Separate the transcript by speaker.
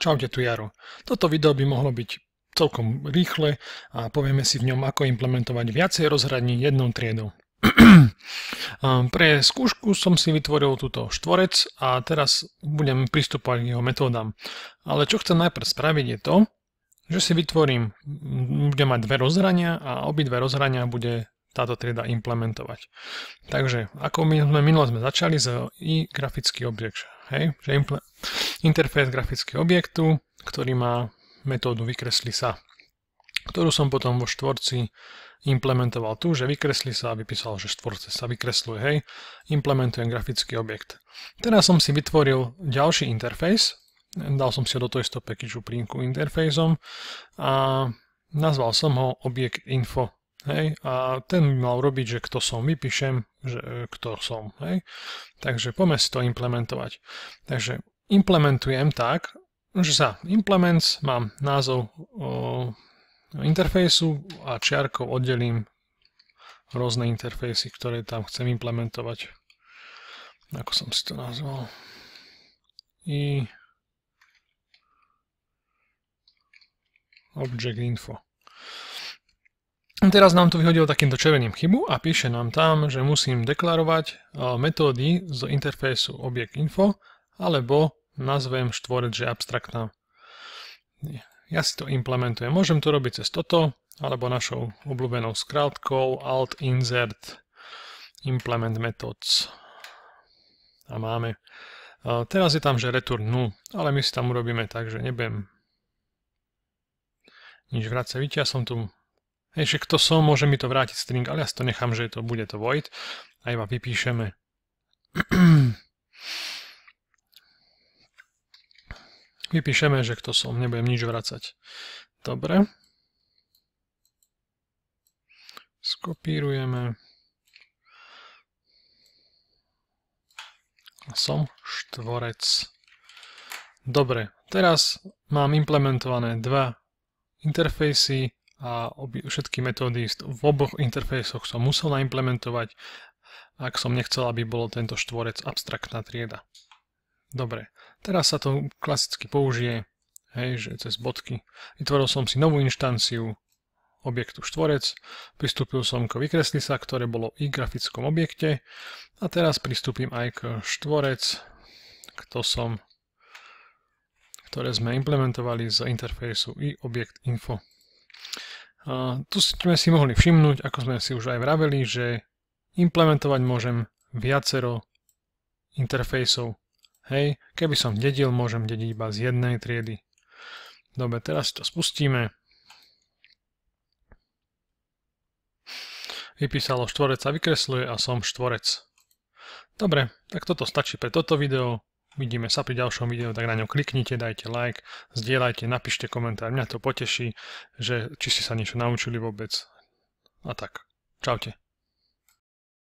Speaker 1: Čaute, tu Jaro. Toto video by mohlo byť celkom rýchle a povieme si v ňom, ako implementovať viacej rozhraní jednou triedou. Pre skúšku som si vytvoril túto štvorec a teraz budem pristupovať k jeho metódam. Ale čo chcem najprv spraviť je to, že si vytvorím, budem mať dve rozhrania a obidve rozhrania bude táto trieda implementovať. Takže, ako minule sme začali z grafický objekt, hej? Interfejs grafického objektu, ktorý má metódu vykresli sa, ktorú som potom vo štvorci implementoval tu, že vykresli sa a vypísal, že štvorce sa vykresluje, hej, implementujem grafický objekt. Teraz som si vytvoril ďalší interfejs, dal som si ho do Toysto Package prinku interfejsom a nazval som ho objekt info, hej, a ten by mal robiť, že kto som, vypíšem, že kto som, hej, takže poďme si to implementovať. Takže implementujem tak, že za implements mám názov interfejsu a čiarkou oddelím rôzne interfejsy, ktoré tam chcem implementovať. Ako som si to nazval? Object info. Teraz nám tu vyhodil takýmto červeným chybu a píše nám tam, že musím deklarovať metódy z interfejsu object info, alebo nazvem štvorec, že abstraktná. Ja si to implementujem. Môžem to robiť cez toto, alebo našou obľúbenou skrátkou alt insert implement methods. A máme. Teraz je tam, že return null, ale my si tam urobíme tak, že nebudem nič vrácať. Vidíte, ja som tu, že kto som, môže mi to vrátiť string, ale ja si to nechám, že to bude to void a iba vypíšeme. Vypíšeme, že kto som, nebudem nič vracať. Dobre. Skopírujeme. A som štvorec. Dobre, teraz mám implementované dva interfejsy a všetky metódy v oboch interfejsoch som musel naimplementovať, ak som nechcel, aby bol tento štvorec abstraktná trieda. Dobre, teraz sa to klasicky použije, hej, že cez bodky. Vytvoril som si novú inštanciu objektu štvorec, pristúpil som k vykresli sa, ktoré bolo v grafickom objekte a teraz pristúpim aj k štvorec, kto som, ktoré sme implementovali z interfejsu objekt info. Tu sme si mohli všimnúť, ako sme si už aj vraveli, že implementovať môžem viacero interfejsov. Hej, keby som dedil, môžem dediť iba z jednej triedy. Dobre, teraz to spustíme. Vypísalo štvorec sa vykresluje a som štvorec. Dobre, tak toto stačí pre toto video. Vidíme sa pri ďalšom videu, tak na ňom kliknite, dajte like, zdieľajte, napíšte komentár. Mňa to poteší, že či ste sa niečo naučili vôbec. A tak, čaute.